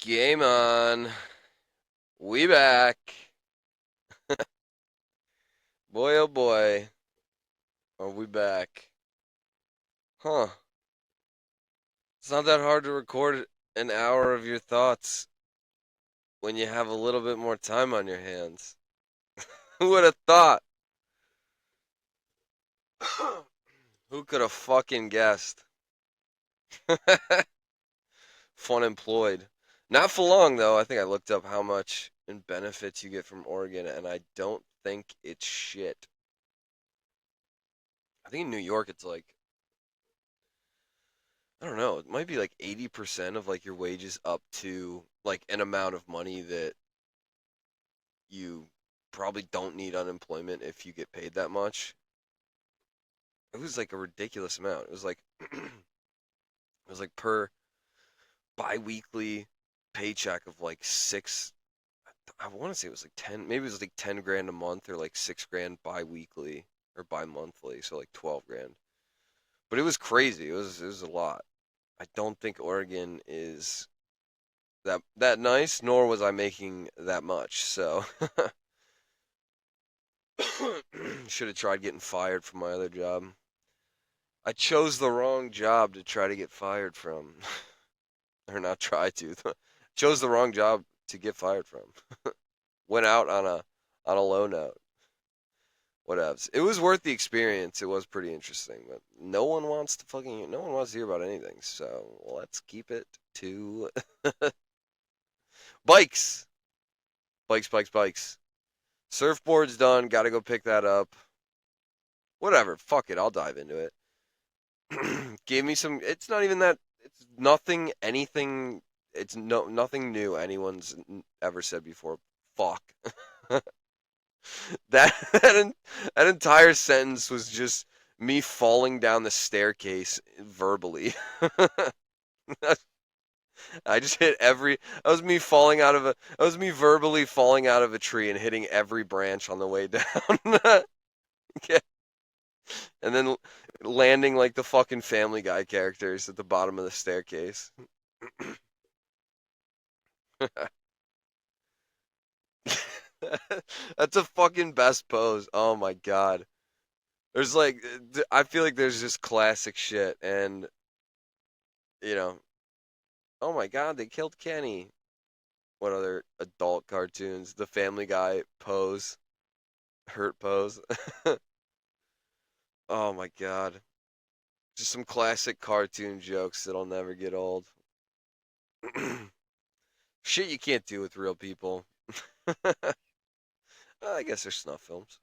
Game on. We back. Boy, oh boy. Are we back? Huh. It's not that hard to record an hour of your thoughts when you have a little bit more time on your hands. Who would have thought? Who could have fucking guessed? Fun employed. Not for long, though. I think I looked up how much in benefits you get from Oregon, and I don't think it's shit. I think in New York it's like I don't know. It might be like 80% of like your wages up to like an amount of money that you probably don't need unemployment if you get paid that much. It was like a ridiculous amount. It was like per biweekly paycheck of like six. I want to say it was like 10, maybe it was like 10 grand a month or like 6 grand biweekly or bi-monthly, so like 12 grand. But it was crazy. It was a lot. I don't think Oregon is that nice, nor was I making that much. So should have tried getting fired from my other job. I chose the wrong job to try to get fired from, or not try to. Chose the wrong job to get fired from. Went out on a low note. Whatevs. It was worth the experience. It was pretty interesting, but no one wants to hear about anything. So let's keep it to bikes, bikes, bikes, bikes. Surfboard's done. Got to go pick that up. Whatever. Fuck it. I'll dive into it. Gave me some. It's not even that. It's nothing. Anything. It's nothing new anyone's ever said before. Fuck. That entire sentence was just me falling down the staircase verbally. I just hit every. That was me falling out of a. That was me verbally falling out of a tree and hitting every branch on the way down. Yeah. And then landing like the fucking Family Guy characters at the bottom of the staircase. That's a fucking best pose. Oh my god. There's like, I feel like there's just classic shit, and you know, oh my god, they killed Kenny. What other adult cartoons? The Family Guy pose, hurt pose. Oh my god, just some classic cartoon jokes that'll never get old. Shit you can't do with real people. I guess they're snuff films.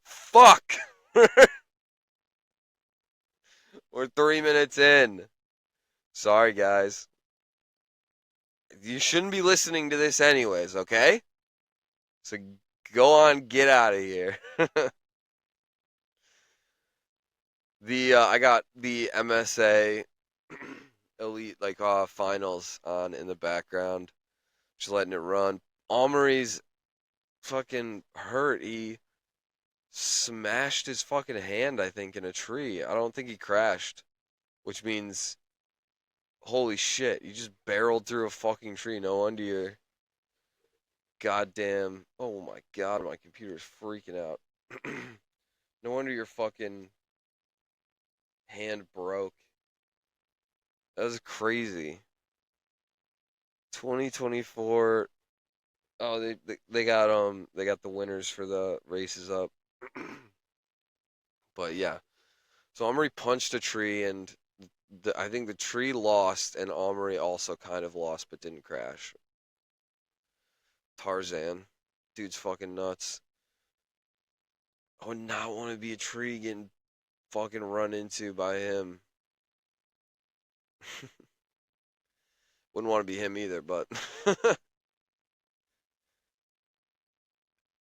Fuck! We're 3 minutes in. Sorry, guys. You shouldn't be listening to this anyways, okay? So go on, get out of here. I got the MSA Elite finals on in the background, just letting it run. Omri's fucking hurt. He smashed his fucking hand, I think, in a tree. I don't think he crashed, which means holy shit, you just barreled through a fucking tree. No wonder you're goddamn. Oh my god, my computer's freaking out. No wonder your fucking hand broke. That was crazy. 2024. Oh, they got the winners for the races up. But yeah, so Omri punched a tree, and I think the tree lost, and Omri also kind of lost, but didn't crash. Tarzan, dude's fucking nuts. I would not want to be a tree getting fucking run into by him. Wouldn't want to be him either, but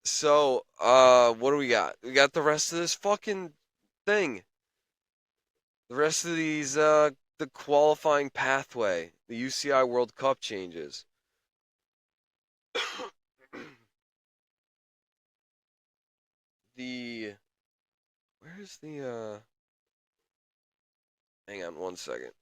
so what do we got? We got the rest of this fucking thing. The rest of these the qualifying pathway, the UCI World Cup changes. the Where's the hang on one second.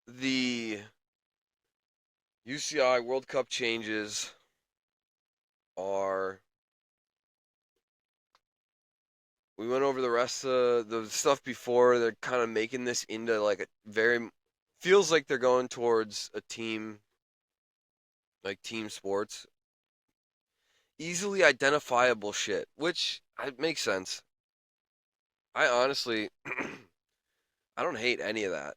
the UCI World Cup changes are. We went over the rest of the stuff before. They're kind of making this into like a very. Feels like they're going towards a team, like team sports. Easily identifiable shit, which makes sense. I honestly, I don't hate any of that.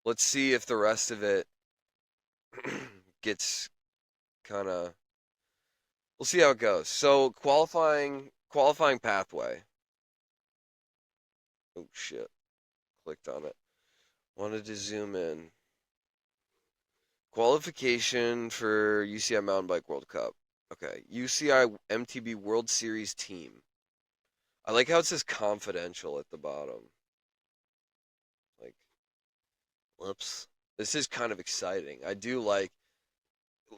Let's see if the rest of it gets kind of. We'll see how it goes. So qualifying pathway. Oh shit! Clicked on it. Wanted to zoom in. Qualification for UCI Mountain Bike World Cup. Okay, UCI MTB World Series team. I like how it says confidential at the bottom. Like, whoops. This is kind of exciting. I do like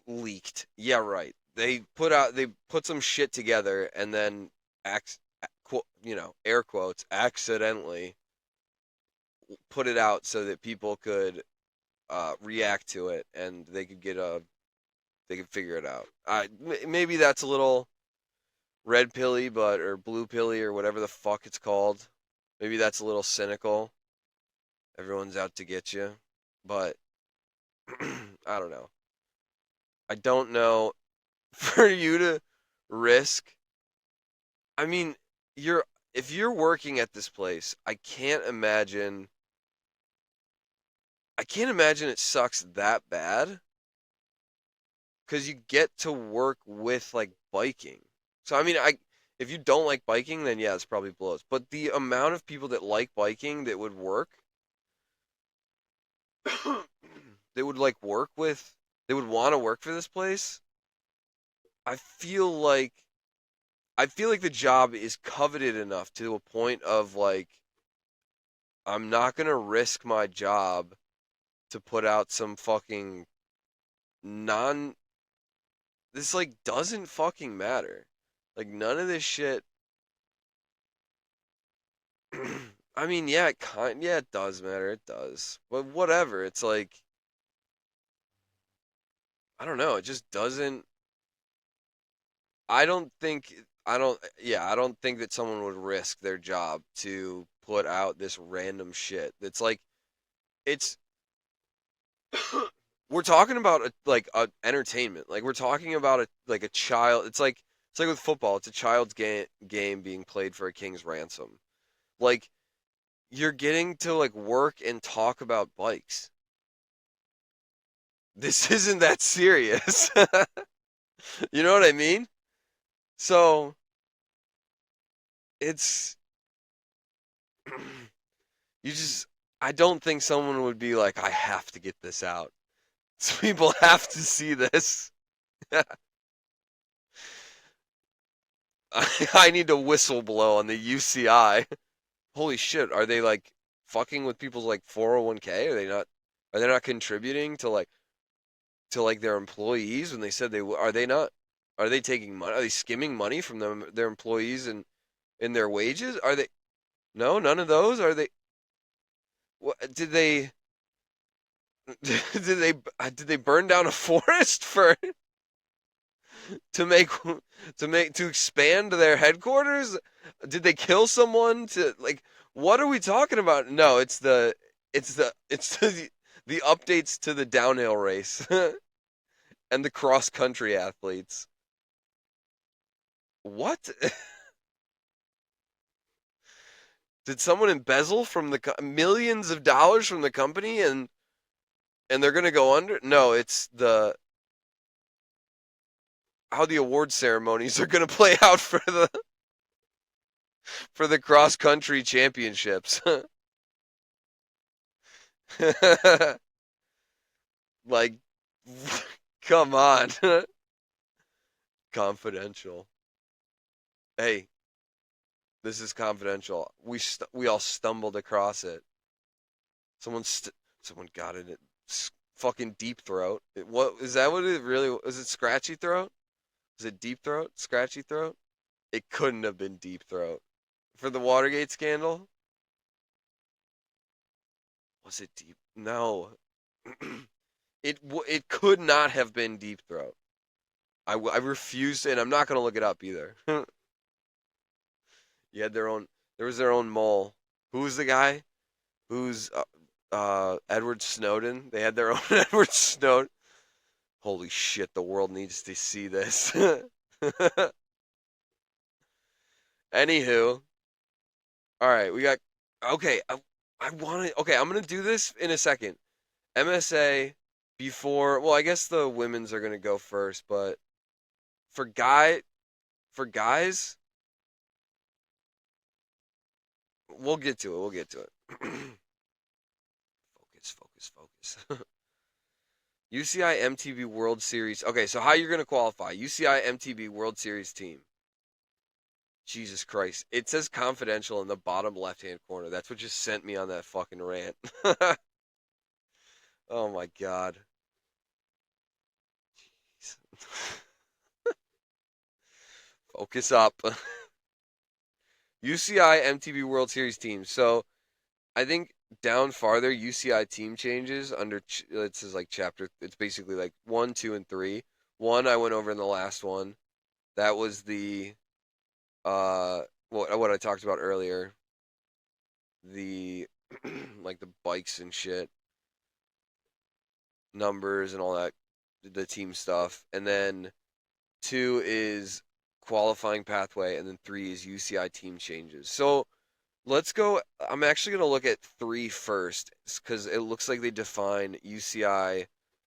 leaked. Yeah, right. They put some shit together and then air quotes accidentally put it out so that people could react to it and they could figure it out. Maybe that's a little red pilly, or blue pilly or whatever the fuck it's called. Maybe that's a little cynical. Everyone's out to get you, but I don't know. I don't know for you to risk. I mean, you're if you're working at this place, I can't imagine it sucks that bad because you get to work with like biking. So I mean, I if you don't like biking, then yeah, it's probably blows. But the amount of people that like biking that would work, that would like work with, they would want to work for this place. I feel like I feel like the job is coveted enough to a point of like I'm not gonna risk my job to put out some fucking non. This like doesn't fucking matter. Like none of this shit. I mean, yeah, it does matter. It does. But whatever. It's like I don't know. It just doesn't. I don't think. I don't. Yeah, I don't think that someone would risk their job to put out this random shit. It's like it's. We're talking about like a entertainment. Like we're talking about a child. It's like with football. It's a child's game being played for a king's ransom. Like you're getting to like work and talk about bikes. This isn't that serious. You know what I mean? So it's you just I don't think someone would be like, I have to get this out. So people have to see this. I need to whistle blow on the UCI. Holy shit, are they like fucking with people's like 401k? Are they not contributing to like their employees when they said are they not are they taking money? Are they skimming money from their employees and in their wages? Are they No, none of those? Are they what did they burn down a forest for to make to expand their headquarters? Did they kill someone to like what are we talking about? No, it's the updates to the downhill race and the cross country athletes. What? Did someone embezzle from the millions of dollars from the company and they're going to go under? No, it's the how the award ceremonies are going to play out for the cross country championships. Like come on. Confidential. Hey, this is confidential. We all stumbled across it. Someone got it. Fucking deep throat. What is that? What it really was? It scratchy throat? Was it deep throat? Scratchy throat? It couldn't have been deep throat for the Watergate scandal. Was it deep? No. It could not have been Deep Throat. I refuse to, and I'm not gonna look it up either. You had their own. There was their own mole. Who was the guy? Who's Edward Snowden? They had their own Edward Snowden. Holy shit! The world needs to see this. Anywho, all right, we got. Okay, I want to. Okay, I'm gonna do this in a second. MSA before. Well, I guess the women's are gonna go first, but for guys, we'll get to it. We'll get to it. Focus, focus, focus. UCI MTB World Series. Okay, so how you're gonna qualify? UCI MTB World Series team. Jesus Christ. It says confidential in the bottom left-hand corner. That's what just sent me on that fucking rant. Oh my god. Focus up. UCI MTB World Series team. So I think down farther, UCI team changes under it says like chapter. It's basically like 1, 2, and 3. 1 I went over in the last one. That was the what I talked about earlier. The like the bikes and shit, numbers and all that, the team stuff. And then 2 is qualifying pathway, and then 3 is UCI team changes. So let's go. I'm actually going to look at 3 first because it looks like they define UCI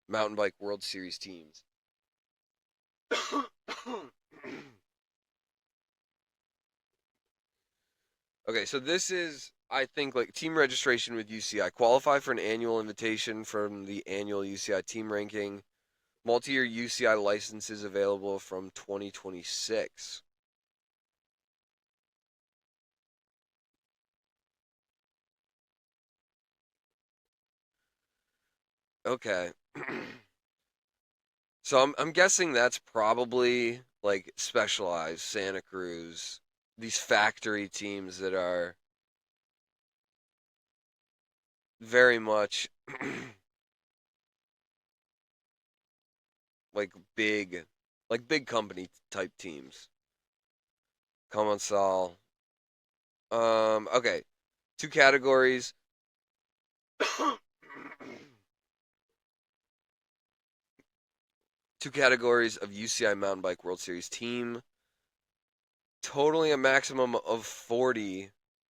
Mountain Bike World Series teams. Okay, so this is, I think, like team registration with UCI. Qualify for an annual invitation from the annual UCI team ranking. Multi-year UCI licenses available from 2026. Okay. So I'm guessing that's probably like Specialized, Santa Cruz, these factory teams that are very much like big big company type teams. Commensal. Okay. 2 categories. Two categories of UCI Mountain Bike World Series team, totaling a maximum of 40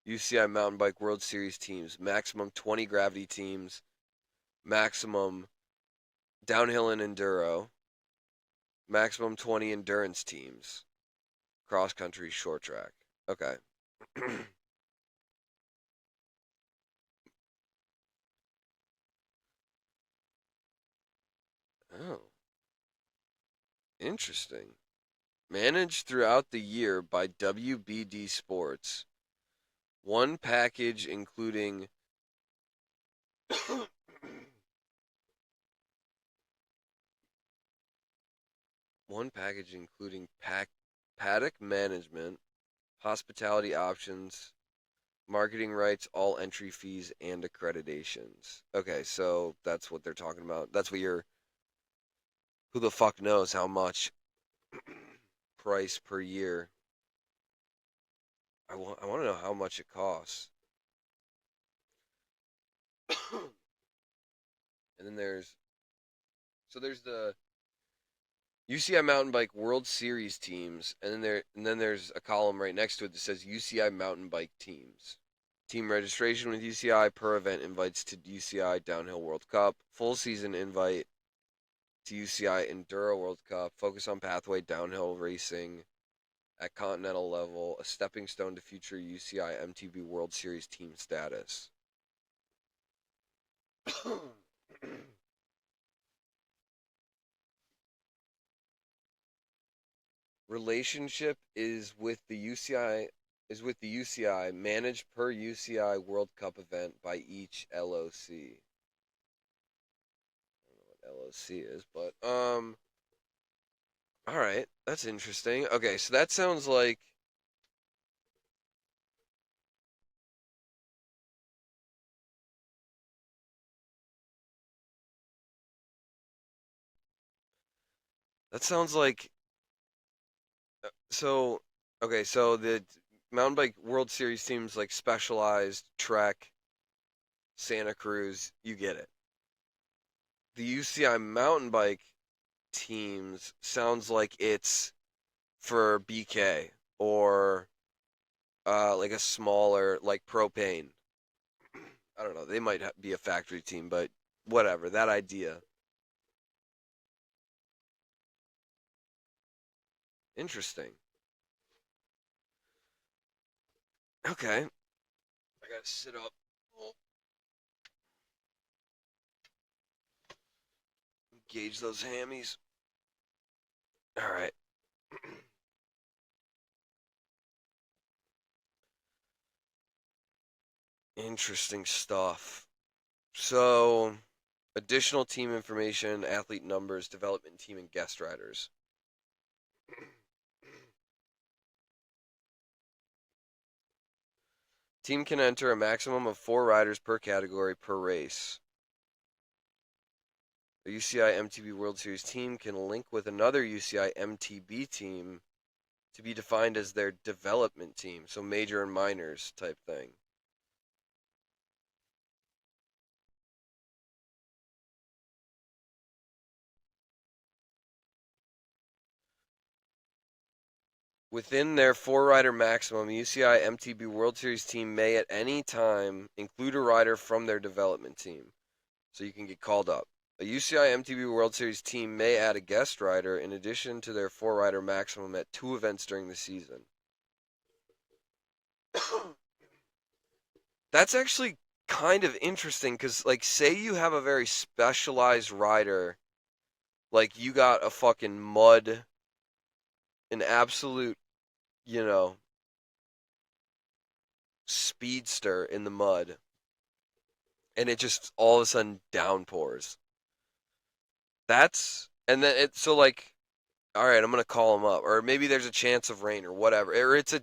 UCI Mountain Bike World Series teams, maximum 20 gravity teams, maximum downhill and enduro, maximum 20 endurance teams, cross country, short track. Okay. Oh, interesting. Managed throughout the year by WBD Sports. One package including one package including paddock management, hospitality options, marketing rights, all entry fees, and accreditations. Okay, so that's what they're talking about. That's what you're. Who the fuck knows how much price per year? I want to know how much it costs. And then there's the UCI Mountain Bike World Series teams, and then there's a column right next to it that says UCI Mountain Bike teams. Team registration with UCI per event invites to UCI Downhill World Cup. Full season invite to UCI Enduro World Cup. Focus on pathway downhill racing at continental level. A stepping stone to future UCI MTB World Series team status. Relationship is with the UCI managed per UCI World Cup event by each LOC. I don't know what LOC is, but all right, that's interesting. Okay, so that sounds like That sounds like so. Okay, so the mountain bike World Series teams like Specialized, Trek, Santa Cruz. You get it. The UCI mountain bike teams sounds like it's for BK or like a smaller like propane. I don't know. They might be a factory team, but whatever. That idea. Interesting. Okay. I gotta sit up. Oh, gauge those hammies. All right. Interesting stuff. So, additional team information, athlete numbers, development team, and guest riders. Team can enter a maximum of 4 riders per category per race. A UCI MTB World Series team can link with another UCI MTB team to be defined as their development team, so major and minors type thing. Within their 4 rider maximum, UCI MTB World Series team may at any time include a rider from their development team, so you can get called up. A UCI MTB World Series team may add a guest rider in addition to their 4 rider maximum at 2 events during the season. That's actually kind of interesting because, like, say you have a very specialized rider, like you got a fucking mud, an absolute, you know, speedster in the mud, and it just all of a sudden downpours. And then it, so like, all right, I'm gonna call him up, or maybe there's a chance of rain or whatever, or it's a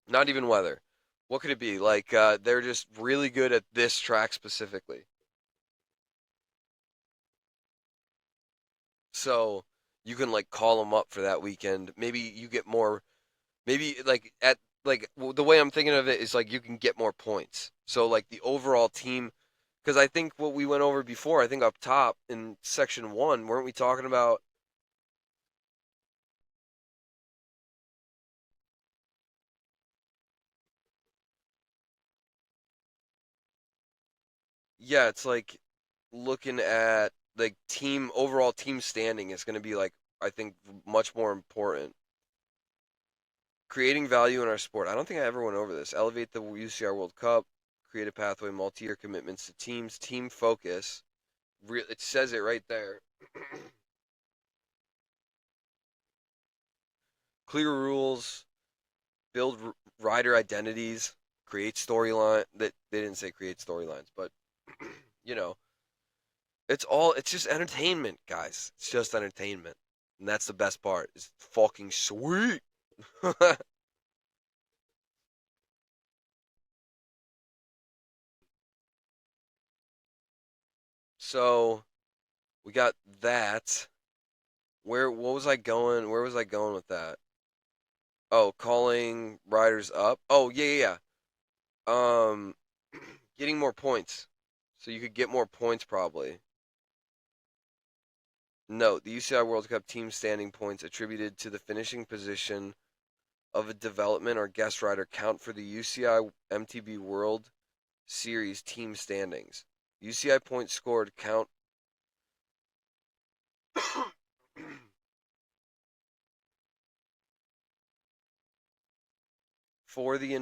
not even weather. What could it be? Like, they're just really good at this track specifically. So you can like call them up for that weekend. Maybe you get more. Maybe like at like the way I'm thinking of it is like you can get more points. So like the overall team, because I think what we went over before, I think up top in section one, weren't we talking about? Yeah, it's like looking at like team overall team standing is going to be like I think much more important. Creating value in our sport. I don't think I ever went over this. Elevate the UCR World Cup. Create a pathway, multi-year commitments to teams. Team focus. It says it right there. Clear rules. Build rider identities. Create storyline. That they didn't say create storylines, but you know, it's all. It's just entertainment, guys. It's just entertainment, and that's the best part. It's fucking sweet. So we got that. Where what was I going? Where was I going with that? Oh, calling riders up. Oh, yeah, yeah, yeah. Getting more points. So you could get more points probably. Note, the UCI World Cup team standing points attributed to the finishing position of a development or guest rider count for the UCI MTB World Series team standings. UCI points scored count for the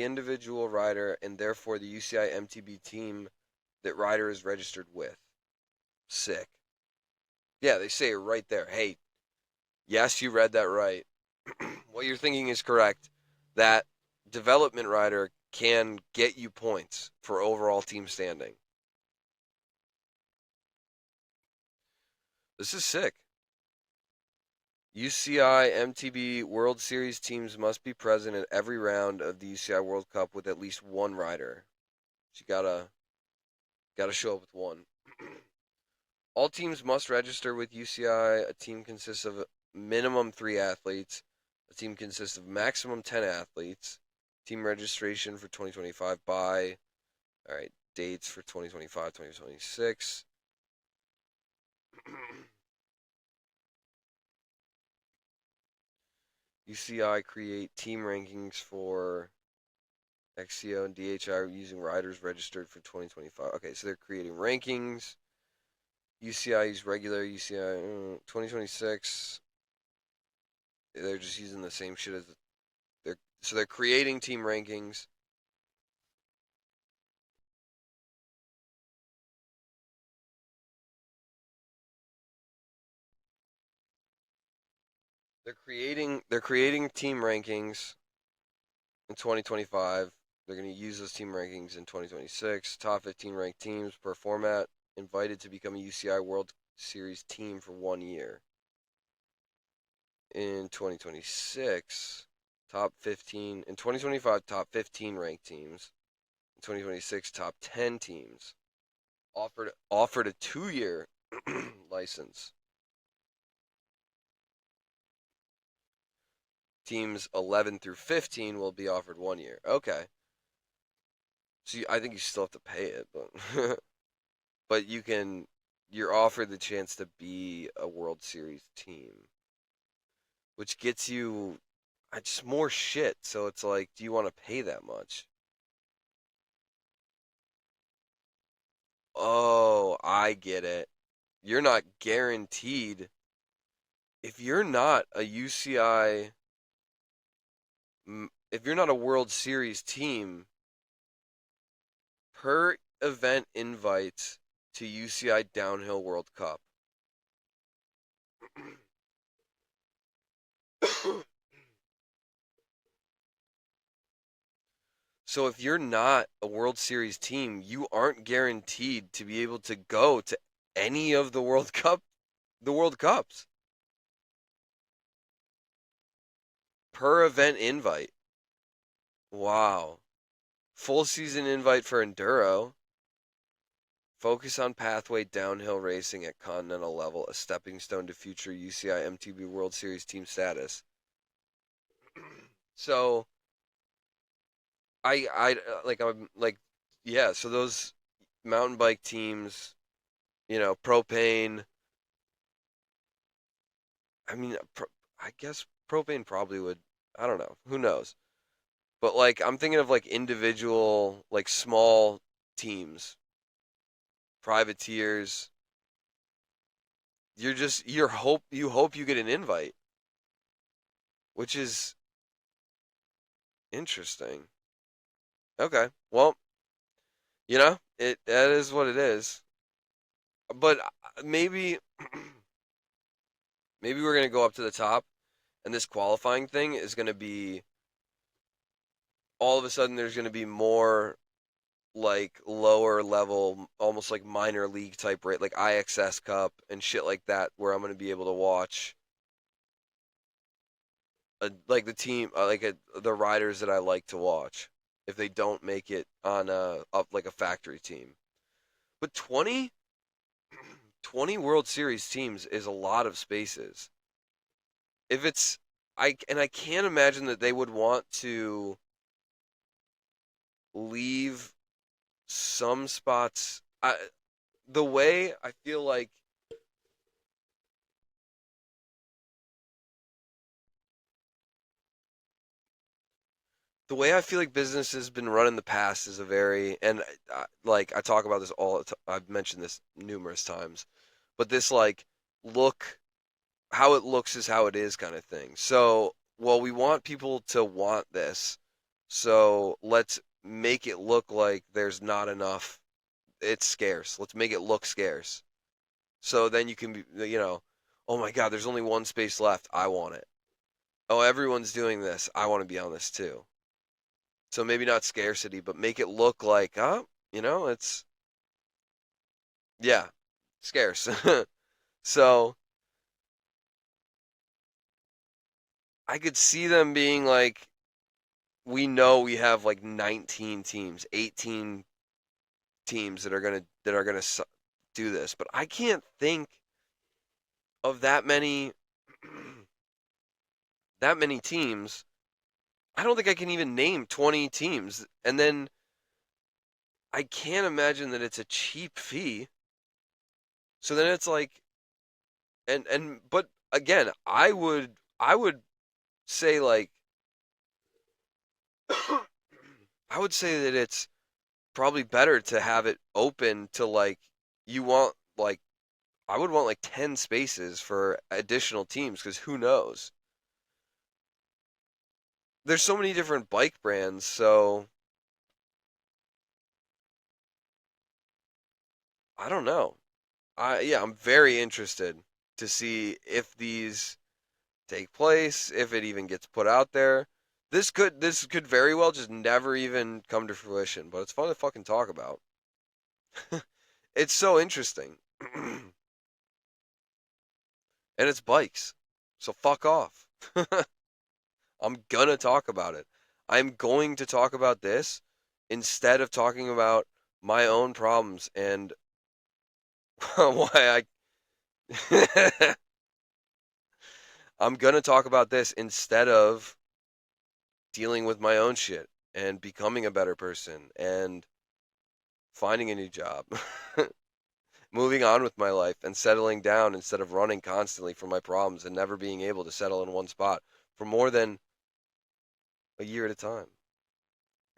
individual rider and therefore the UCI MTB team that rider is registered with. Sick. Yeah, they say it right there. Hey, yes, you read that right. What you're thinking is correct. That development rider can get you points for overall team standing. This is sick. UCI MTB World Series teams must be present at every round of the UCI World Cup with at least one rider. So you gotta show up with one. All teams must register with UCI. A team consists of minimum 3 athletes. A team consists of maximum 10 athletes. Team registration for 2025 by, all right, dates for 2025, 2026. UCI create team rankings for XCO and DHI using riders registered for 2025. Okay, so they're creating rankings. UCI use regular UCI 2026. They're just using the same shit as they're creating team rankings. They're creating team rankings in 2025. They're going to use those team rankings in 2026. Top 15 ranked teams per format invited to become a UCI World Series team for 1 year. In 2026, top 15 in 2025 top 15 ranked teams. In 2026, top 10 teams offered a 2-year license. Teams 11 through 15 will be offered 1 year. Okay. So I think you still have to pay it, but but you're offered the chance to be a World Series team, which gets you just more shit. So it's like, do you want to pay that much? Oh, I get it. You're not guaranteed if you're not a UCI, if you're not a World Series team, per event invites to UCI Downhill World Cup. So if you're not a World Series team, you aren't guaranteed to be able to go to any of the World Cups per event invite. Wow. Full season invite for enduro. Focus on pathway downhill racing at continental level, a stepping stone to future UCI MTB World Series team status. So I'm like, yeah. So those mountain bike teams, propane. I mean, I guess propane probably would. I don't know. Who knows? But like, I'm thinking of like individual, like small teams, privateers. You hope you get an invite, which is interesting. Okay, well, it that is what it is. But maybe maybe we're gonna go up to the top, and this qualifying thing is gonna be all of a sudden there's gonna be more like lower level, almost like minor league type rate, like IXS Cup and shit like that, where I'm gonna be able to watch like the team, the riders that I like to watch if they don't make it on up like a factory team. But 20 World Series teams is a lot of spaces. If it's I can't imagine that they would want to leave some spots. The way I feel like business has been run in the past is a very, and like I talk about this I've mentioned this numerous times, but this like look how it looks is how it is kind of thing. So, well, we want people to want this, so let's make it look like there's not enough. It's scarce. Let's make it look scarce. So then you can be, oh my God, there's only one space left. I want it. Oh, everyone's doing this. I want to be on this too. So maybe not scarcity, but make it look like, it's, yeah, scarce. So I could see them being like, we know we have like 19 teams, 18 teams that are gonna do this, but I can't think of that many that many teams. I don't think I can even name 20 teams. And then I can't imagine that it's a cheap fee. So then it's like and but again, I would say like I would say that it's probably better to have it open to like you want like I would want like 10 spaces for additional teams because who knows? There's so many different bike brands, so I don't know. I'm very interested to see if these take place, if it even gets put out there. This could very well just never even come to fruition, but it's fun to fucking talk about. It's so interesting. And it's bikes. So fuck off. I'm gonna talk about it. I'm going to talk about this instead of talking about my own problems and why I I'm gonna talk about this instead of dealing with my own shit and becoming a better person and finding a new job, moving on with my life and settling down instead of running constantly from my problems and never being able to settle in one spot for more than a year at a time.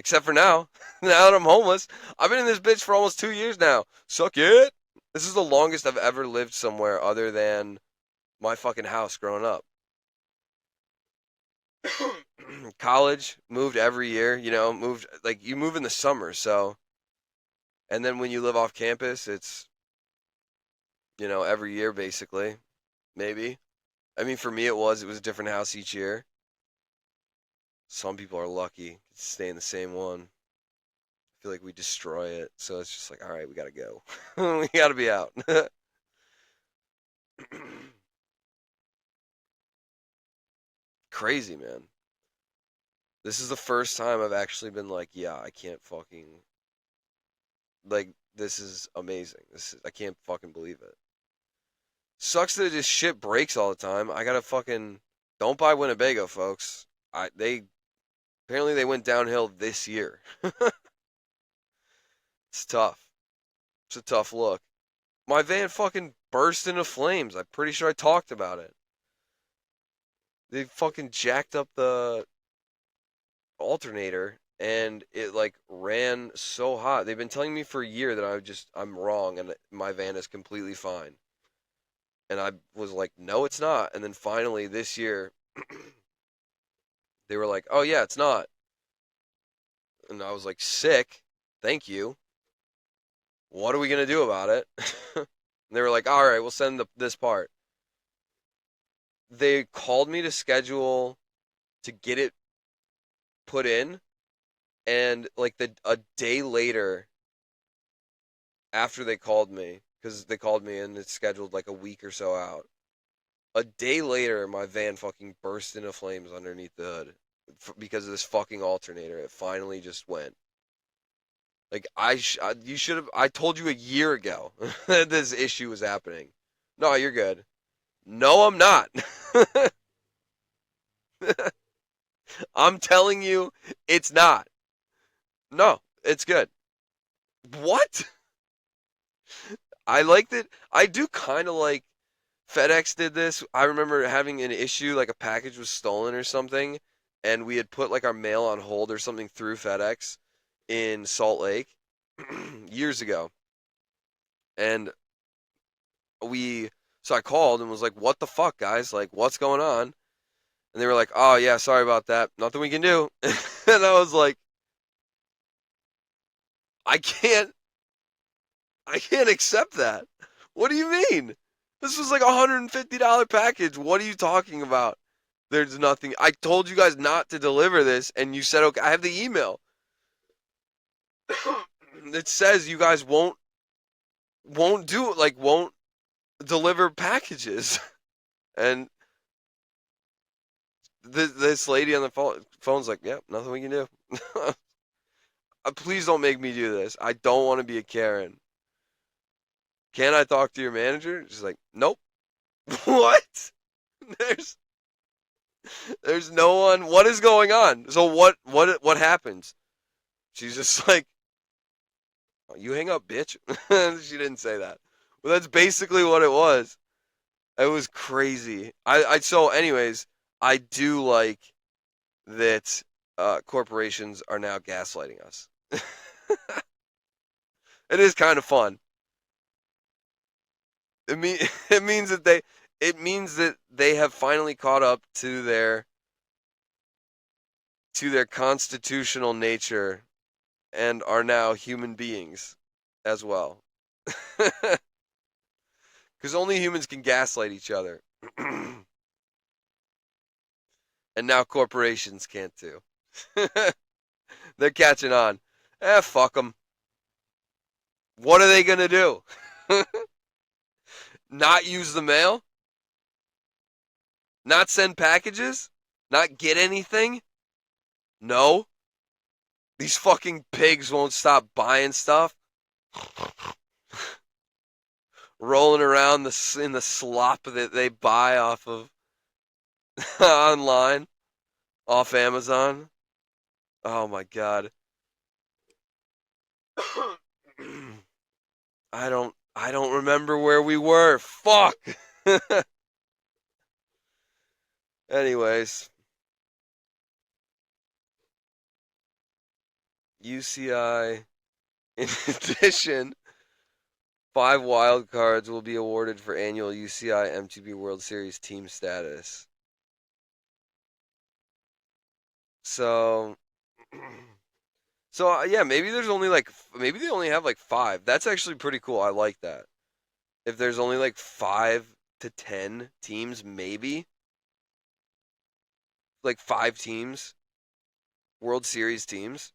Except for now, now that I'm homeless, I've been in this bitch for almost 2 years now. Suck it. This is the longest I've ever lived somewhere other than my fucking house growing up. College, moved every year, moved like you move in the summer, so and then when you live off campus, it's, every year basically, maybe. I mean, for me it was a different house each year. Some people are lucky to stay in the same one. I feel like we destroy it, so it's just like, all right, we gotta go. We gotta be out. Crazy, man. This is the first time I've actually been like, yeah, I can't fucking like this is amazing. I can't fucking believe it. Sucks that this shit breaks all the time. I gotta fucking don't buy Winnebago, folks. They apparently they went downhill this year. It's tough. It's a tough look. My van fucking burst into flames. I'm pretty sure I talked about it. They fucking jacked up the alternator and it like ran so hot. They've been telling me for a year that I'm wrong and my van is completely fine. And I was like, no, it's not. And then finally this year, they were like, oh yeah, it's not. And I was like, sick. Thank you. What are we gonna do about it? And they were like, all right, we'll send this part. They called me to schedule to get it put in, and like a day later, after they called me, because they called me and it's scheduled like a week or so out. A day later, my van fucking burst into flames underneath the hood because of this fucking alternator. It finally just went. Like you should have. I told you a year ago that this issue was happening. No, you're good. No, I'm not. I'm telling you, it's not. No, it's good. What? I liked it. I do kind of like FedEx did this. I remember having an issue, like a package was stolen or something, and we had put like our mail on hold or something through FedEx in Salt Lake years ago. And we, so I called and was like, what the fuck, guys? Like, what's going on? And they were like, oh, yeah, sorry about that. Nothing we can do. And I was like, I can't, I can't accept that. What do you mean? This was like $150 package. What are you talking about? There's nothing. I told you guys not to deliver this, and you said, okay, I have the email. It says you guys won't do it, like won't deliver packages. And this lady on the phone's like, yeah, nothing we can do. Please don't make me do this. I don't want to be a Karen. Can I talk to your manager? She's like, nope. What? There's there's no one. What is going on? So what happens? She's just like, you hang up, bitch. She didn't say that. But that's basically what it was. It was crazy. So anyways, I do like that corporations are now gaslighting us. It is kind of fun. It mean it means that they have finally caught up to their constitutional nature and are now human beings as well. Because only humans can gaslight each other. And now corporations can't too. They're catching on. Fuck them. What are they going to do? Not use the mail? Not send packages? Not get anything? No. These fucking pigs won't stop buying stuff. Rolling around in the slop that they buy off of online, off Amazon. Oh my god. I don't remember where we were. Fuck. Anyways, UCI in addition, 5 wild cards will be awarded for annual UCI MTB World Series team status. So yeah, maybe there's only like maybe they only have like 5. That's actually pretty cool. I like that. If there's only like 5 to 10 teams, maybe like 5 teams, World Series teams,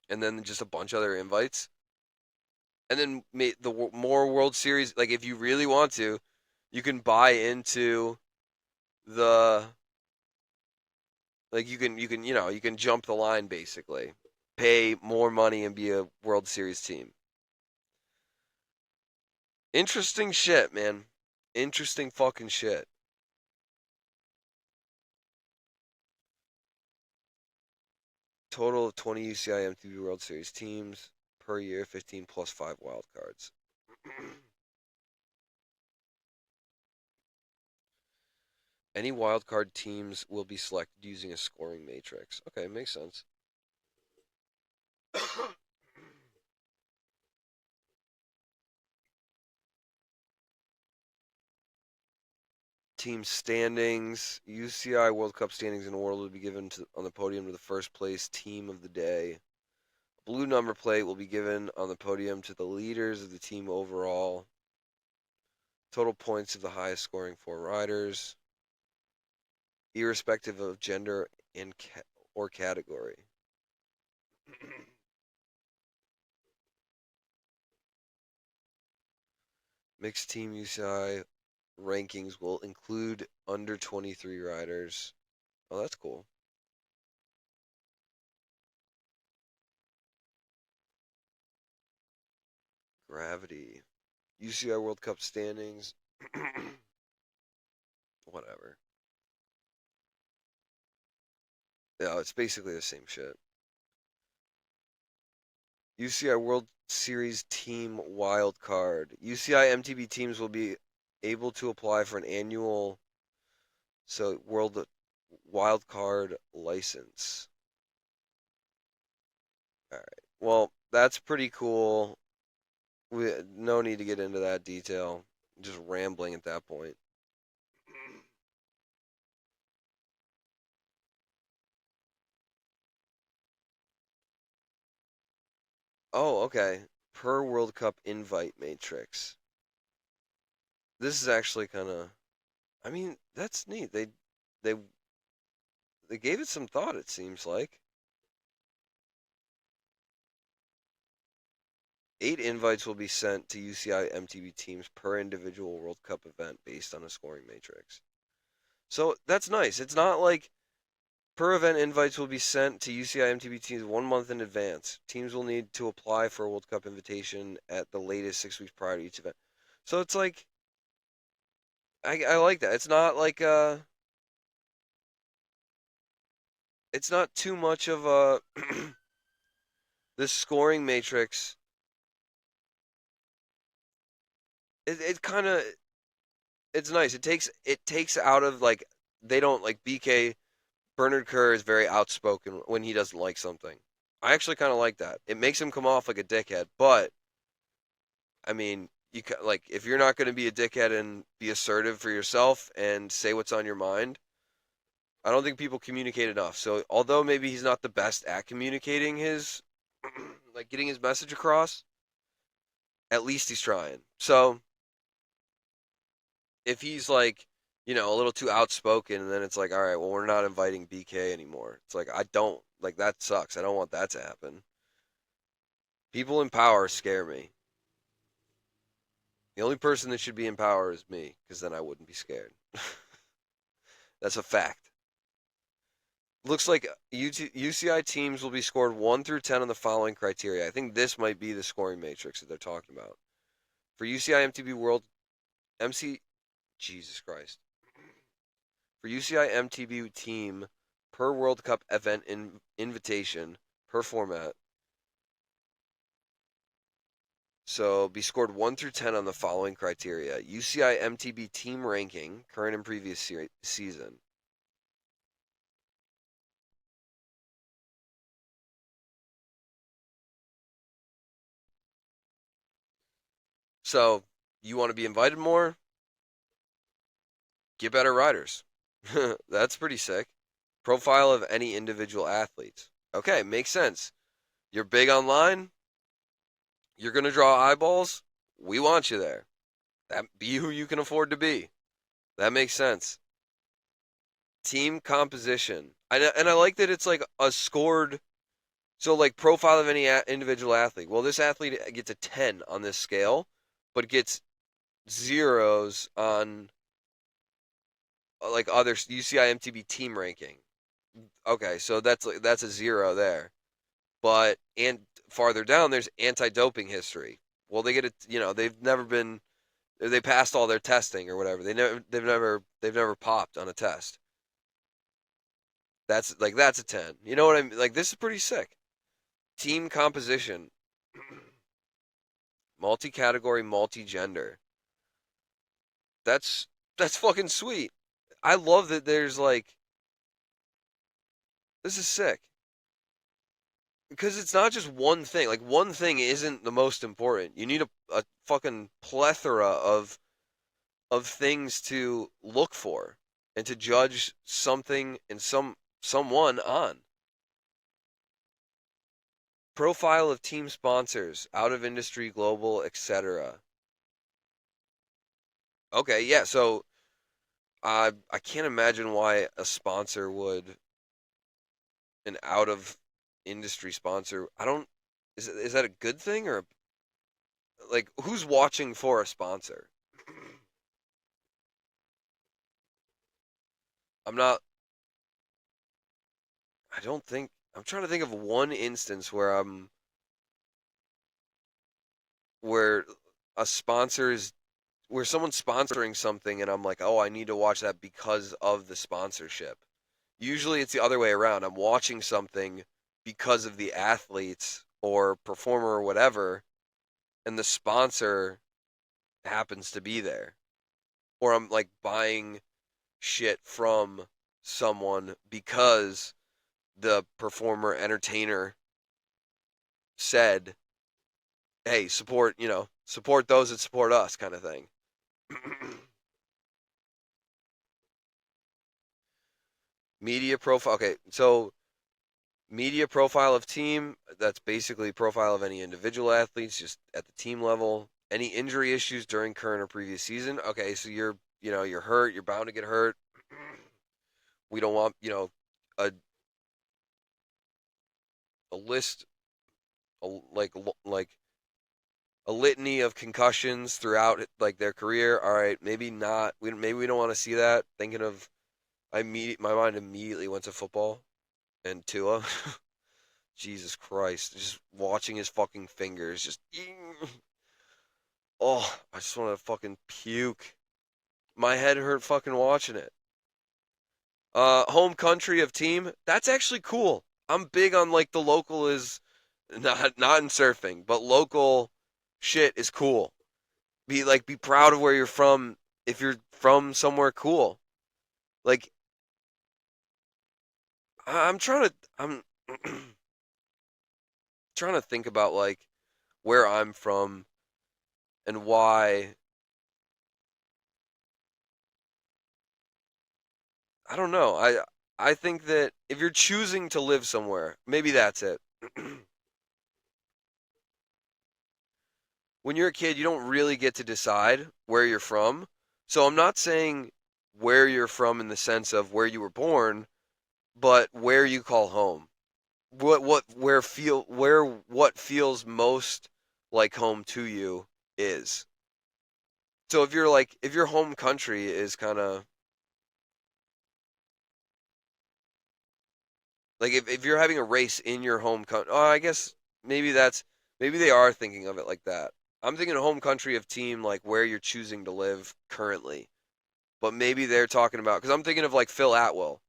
and then just a bunch of other invites, and then the more World Series. Like if you really want to, you can buy into the like you can jump the line basically, pay more money and be a World Series team. Interesting shit, man. Interesting fucking shit. Total of 20 UCI MTV World Series teams per year, 15 plus 5 wild cards. Any wild card teams will be selected using a scoring matrix. Okay, makes sense. Team standings. UCI World Cup standings and award will be given on the podium to the first place team of the day. Blue number plate will be given on the podium to the leaders of the team overall. Total points of the highest scoring 4 riders, irrespective of gender or category. Mixed team UCI rankings will include under 23 riders. Oh, that's cool. Gravity. UCI World Cup standings. Whatever. Yeah, it's basically the same shit. UCI World Series team wild card. UCI MTB teams will be able to apply for an annual World wild card license. All right. Well, that's pretty cool. No need to get into that detail. Just rambling at that point. Oh, okay. Per World Cup invite matrix. This is actually kind of. I mean, that's neat. They they gave it some thought. It seems like 8 invites will be sent to UCI MTB teams per individual World Cup event based on a scoring matrix. So that's nice. It's not like Per event invites will be sent to UCI MTB teams 1 month in advance. Teams will need to apply for a World Cup invitation at the latest 6 weeks prior to each event. So it's like I like that. It's not too much of a this scoring matrix. It kind of it's nice. It takes out of like they don't like BK. Bernard Kerr is very outspoken when he doesn't like something. I actually kind of like that. It makes him come off like a dickhead, but I mean, like if you're not going to be a dickhead and be assertive for yourself and say what's on your mind, I don't think people communicate enough. So although maybe he's not the best at communicating his like getting his message across, at least he's trying. So if he's like, a little too outspoken, and then it's like, all right, well, we're not inviting BK anymore. It's like I don't like that sucks. I don't want that to happen. People in power scare me. The only person that should be in power is me, because then I wouldn't be scared. That's a fact. Looks like UCI teams will be scored 1 through 10 on the following criteria. I think this might be the scoring matrix that they're talking about. For UCI MTB World MC Jesus Christ. For UCI MTB team per World Cup event invitation per format. So be scored 1 through 10 on the following criteria. UCI MTB team ranking, current and previous season. So you want to be invited more? Get better riders. That's pretty sick. Profile of any individual athletes. Okay, makes sense. You're big online. You're going to draw eyeballs. We want you there. Be who you can afford to be. That makes sense. Team composition. And I like that it's like a scored. So, like, profile of any individual athlete. Well, this athlete gets a 10 on this scale, but gets zeros on like other UCI MTB team ranking. Okay, so that's a zero there. But and farther down, there's anti-doping history. Well, they get it. They've never been. They passed all their testing or whatever. They've never popped on a test. That's a 10. You know what I mean? Like this is pretty sick. Team composition, multi-category, multi-gender. That's that's fucking sweet. I love that there's like this is sick. Because it's not just one thing. Like one thing isn't the most important. You need a fucking plethora of things to look for and to judge something and someone on. Profile of team sponsors, out of industry, global, etc. Okay, yeah. So I can't imagine why a sponsor would an out of industry sponsor. I don't. Is that a good thing or like who's watching for a sponsor? I'm not. I don't think. I'm trying to think of one instance where a sponsor is where someone's sponsoring something and I'm like, oh, I need to watch that because of the sponsorship. Usually it's the other way around. I'm watching something because of the athletes or performer or whatever, and the sponsor happens to be there. Or I'm like buying shit from someone because the performer entertainer said, "Hey, support those that support us," kind of thing. Media profile. Okay, so media profile of team. That's basically profile of any individual athletes, just at the team level. Any injury issues during current or previous season. Okay, so you're hurt. You're bound to get hurt. We don't want a a list, like a litany of concussions throughout like their career. All right, maybe not. Maybe we don't want to see that. Thinking of My mind immediately went to football and Tua. Jesus Christ, just watching his fucking fingers, just oh, I just want to fucking puke. My head hurt fucking watching it. Home country of team, that's actually cool. I'm big on like the local is not in surfing, but local shit is cool. Be proud of where you're from if you're from somewhere cool. Like I'm trying to I'm trying to think about like where I'm from and why. I don't know. I think that if you're choosing to live somewhere, maybe that's it. When you're a kid, you don't really get to decide where you're from. So I'm not saying where you're from in the sense of where you were born, but where you call home. What feels most like home to you is. So if your home country is kind of like if you're having a race in your home country, oh, I guess maybe that's maybe they are thinking of it like that. I'm thinking home country of team like where you're choosing to live currently, but maybe they're talking about because I'm thinking of like Phil Atwell,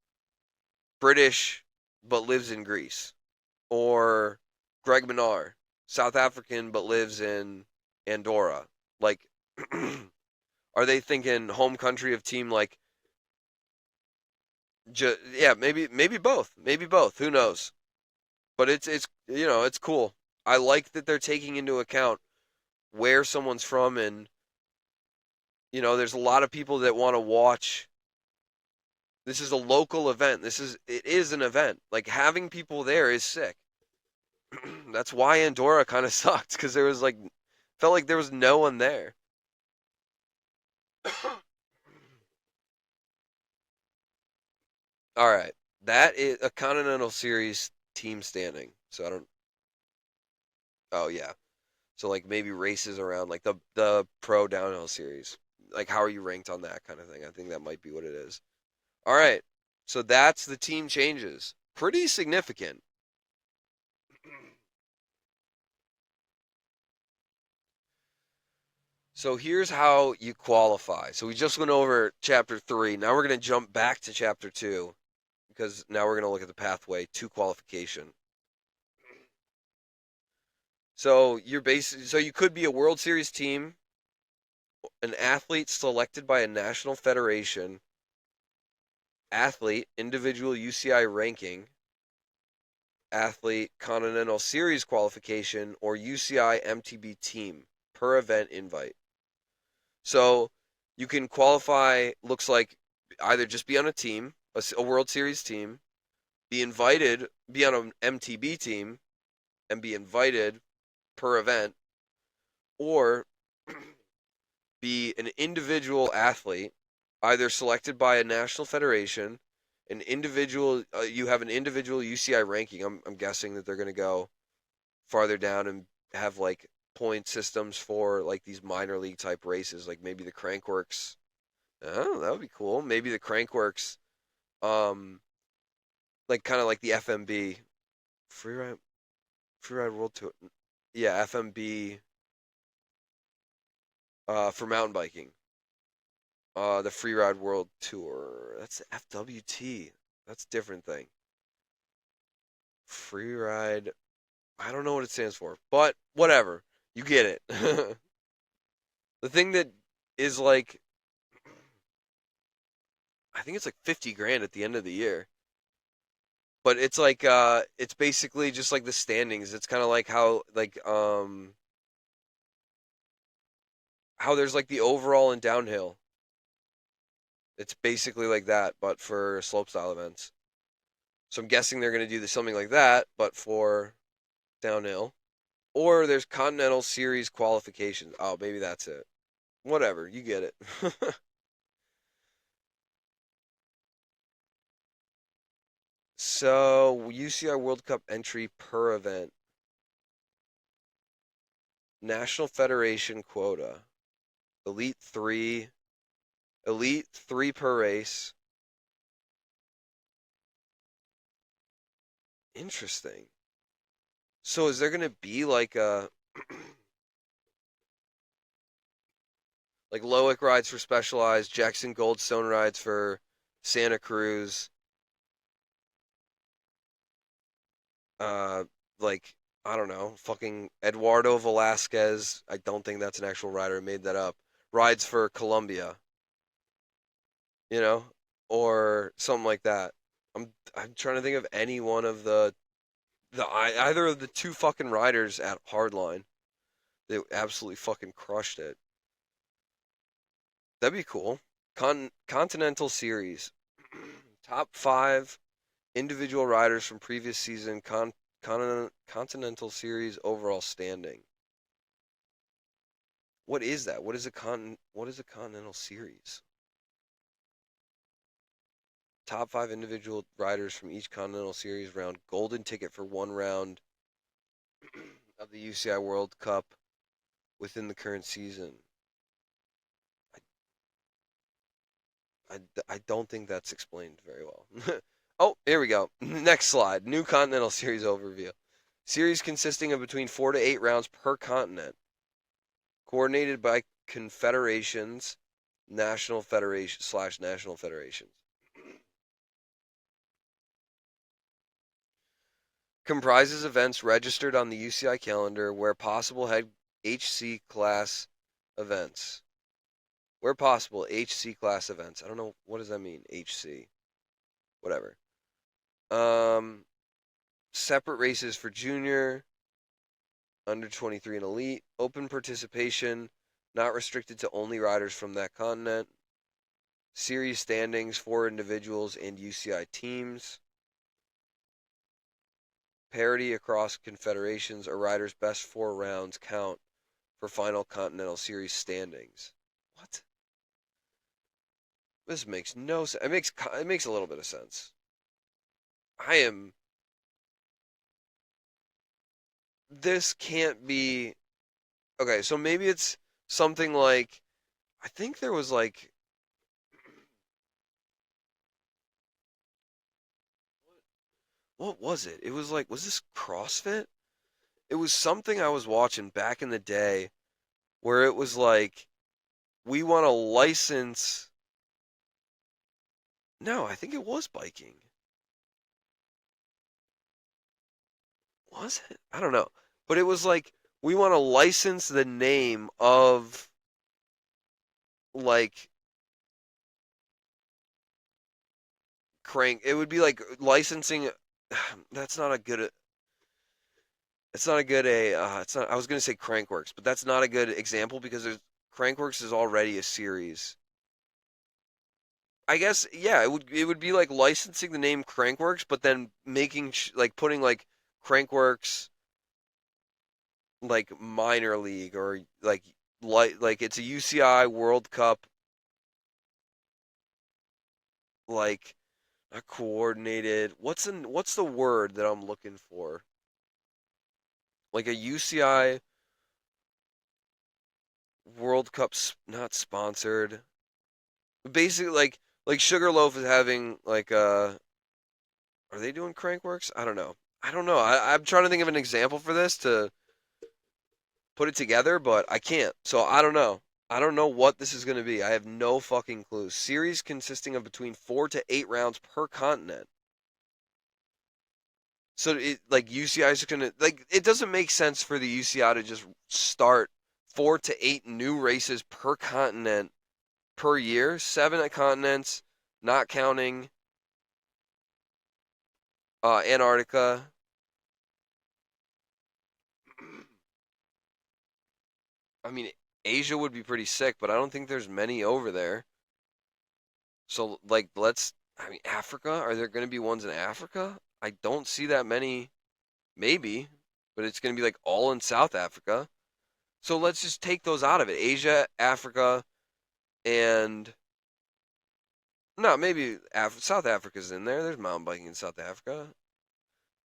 British but lives in Greece, or Greg Minnar, South African but lives in Andorra. Like, are they thinking home country of team like? Yeah, maybe both. Who knows? But it's it's cool. I like that they're taking into account where someone's from, and there's a lot of people that want to watch. This is a local event. It is an event. Like having people there is sick. That's why Andorra kind of sucked because there was like felt like there was no one there. All right, that is a Continental Series team standing. So I don't. Oh yeah. So like maybe races around like the Pro Downhill Series. Like how are you ranked on that kind of thing? I think that might be what it is. All right. So that's the team changes. Pretty significant. So here's how you qualify. So we just went over chapter 3. Now we're going to jump back to chapter 2 because now we're going to look at the pathway to qualification. So you could be a World Series team, an athlete selected by a national federation, athlete individual UCI ranking, athlete Continental Series qualification, or UCI MTB team per event invite. So you can qualify, looks like either just be on a team, a World Series team, be on an MTB team, and be invited per event, or be an individual athlete, either selected by a national federation, you have an individual UCI ranking. I'm guessing that they're going to go farther down and have like point systems for like these minor league type races, like maybe the Crankworks. Oh, that would be cool. Maybe the Crankworks, um, like kind of like the FMB Freeride Freeride World Tour. Yeah, FMB for mountain biking. The Freeride World Tour. That's FWT. That's a different thing. Freeride. I don't know what it stands for, but whatever. You get it. The thing that is like, I think it's like 50 grand at the end of the year. But it's like it's basically just like the standings. It's kind of like how there's like the overall and downhill. It's basically like that, but for slopestyle events. So I'm guessing they're going to do something like that, but for downhill. Or there's Continental Series qualifications. Oh, maybe that's it. Whatever, you get it. So UCI World Cup entry per event. National Federation quota. Elite three. Elite three per race. Interesting. So is there gonna be like a like Loic rides for Specialized, Jackson Goldstone rides for Santa Cruz, uh, like I don't know, fucking Eduardo Velasquez. I don't think that's an actual rider. I made that up. Rides for Colombia, you know, or something like that. I'm trying to think of any one of either of the two fucking riders at Hardline. They absolutely fucking crushed it. That'd be cool. Continental Series. Top five individual riders from previous season Continental Series overall standing. What is that? What is a Continental Series? Top five individual riders from each Continental Series round. Golden ticket for one round of the UCI World Cup within the current season. I don't think that's explained very well. Oh, here we go. Next slide. New Continental Series overview. Series consisting of between 4 to 8 rounds per continent. Coordinated by confederations, national federation / national federations. Comprises events registered on the UCI calendar where possible head HC class events. Where possible HC class events. I don't know what does that mean. HC. Whatever. Um Separate races for junior, under 23 and elite, open participation, not restricted to only riders from that continent. Series standings for individuals and UCI teams. Parity across confederations. A rider's best 4 rounds count for final Continental Series standings. What? This makes no sense. It makes a little bit of sense. I am. This can't be. Okay, so maybe it's something like. I think there was like. What was it? It was like. Was this CrossFit? It was something I was watching back in the day where it was like. We want to license. No, I think it was biking. Was it? I don't know. But it was like we want to license the name of like crank. It would be like licensing. That's not a good. It's not a good a. It's not. I was gonna say Crankworks, but that's not a good example because Crankworks is already a series. I guess yeah. It would be like licensing the name Crankworks, but then making like putting like Crankworks like minor league or like it's a UCI World Cup like not coordinated. What's the word that I'm looking for? Like a UCI World Cup, not sponsored. Basically, like Sugarloaf is having like are they doing Crankworks? I don't know. I don't know. I'm trying to think of an example for this to put it together, but I can't. So I don't know. I don't know what this is going to be. I have no fucking clue. Series consisting of between 4 to 8 rounds per continent. So it like UCI is gonna like it doesn't make sense for the UCI to just start 4 to 8 new races per continent per year, 7 continents, not counting Antarctica. I mean, Asia would be pretty sick, but I don't think there's many over there. So like I mean Africa, are there going to be ones in Africa? I don't see that many. Maybe, but it's going to be like all in South Africa. So let's just take those out of it. Asia, Africa, and no, maybe South Africa's in there. There's mountain biking in South Africa.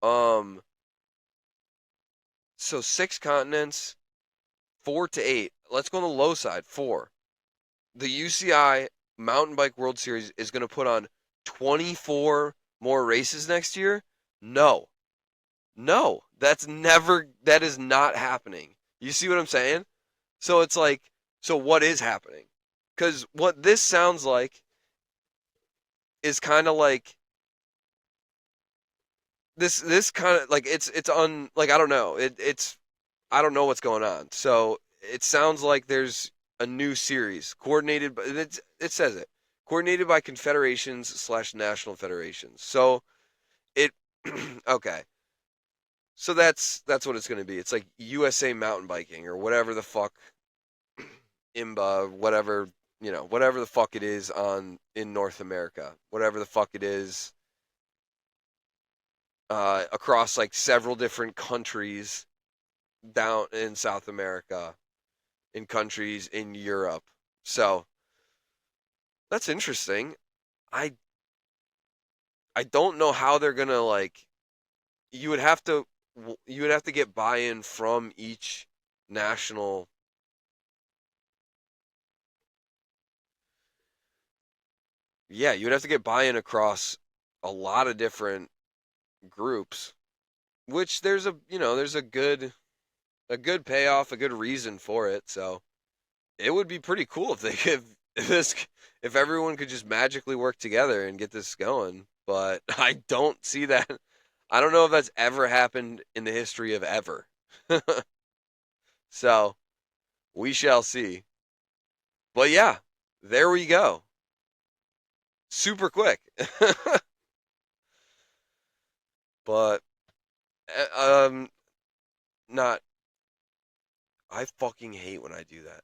Um, so 6 continents, 4 to 8. Let's go on the low side. 4. The UCI Mountain Bike World Series is going to put on 24 more races next year. No, No, that is not happening. You see what I'm saying? So it's like, so what is happening? Because what this sounds like is kind of like this kind of like it's on like I don't know it's I don't know what's going on. So it sounds like there's a new series coordinated, but it says it coordinated by confederations slash national federations. So it okay. So that's what it's going to be. It's like USA mountain biking or whatever the fuck IMBA, whatever whatever the fuck it is on in North America, whatever the fuck it is across like several different countries down in South America, in countries in Europe. So that's interesting. I I don't know how they're gonna like. You would have to you would have to get buy-in from each national. Yeah, you would have to get buy-in across a lot of different groups, which there's there's a good payoff, a good reason for it. So it would be pretty cool if they if this if everyone could just magically work together and get this going. But I don't see that. I don't know if that's ever happened in the history of ever. So we shall see. But yeah, there we go. Super quick. But not. I fucking hate when I do that.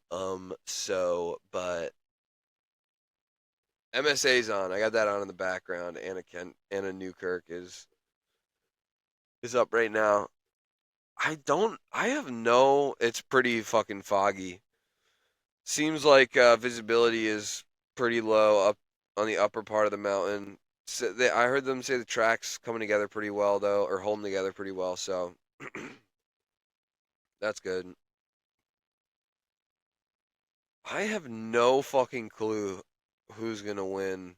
But MSA's on. I got that on in the background. Anna Newkirk is up right now. I have no, it's pretty fucking foggy. Seems like visibility is pretty low up on the upper part of the mountain. So I heard them say the track's coming together pretty well though, or holding together pretty well, so that's good. I have no fucking clue who's gonna win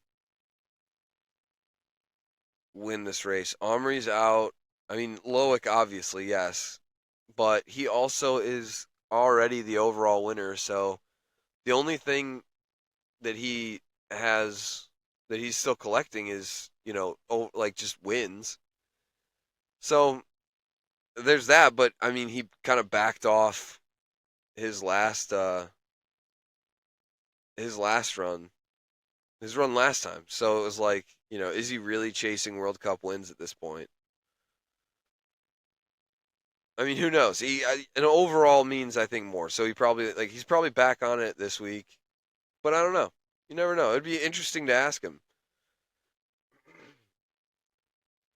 this race. Omri's out. I mean, Loic obviously, yes, but he also is already the overall winner, so the only thing that he has that he's still collecting is, like just wins. So there's that, but I mean, he kind of backed off his last run, his run last time. So it was like, is he really chasing World Cup wins at this point? I mean, who knows? An overall means I think more. So he's probably back on it this week, but I don't know. You never know. It'd be interesting to ask him.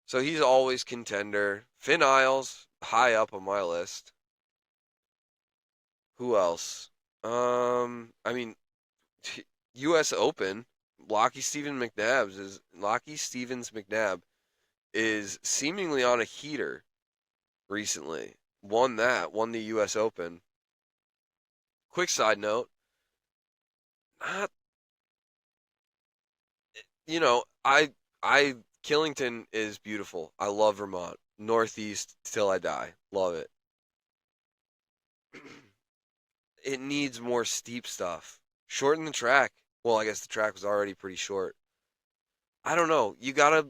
So he's always contender. Finn Isles, high up on my list. Who else? I mean, U.S. Open. Lockie Stevens McNabb is seemingly on a heater recently. Won the U.S. Open. Quick side note, not I Killington is beautiful. I love Vermont. Northeast till I die. Love it. It needs more steep stuff. Shorten the track. Well, I guess the track was already pretty short. I don't know. You gotta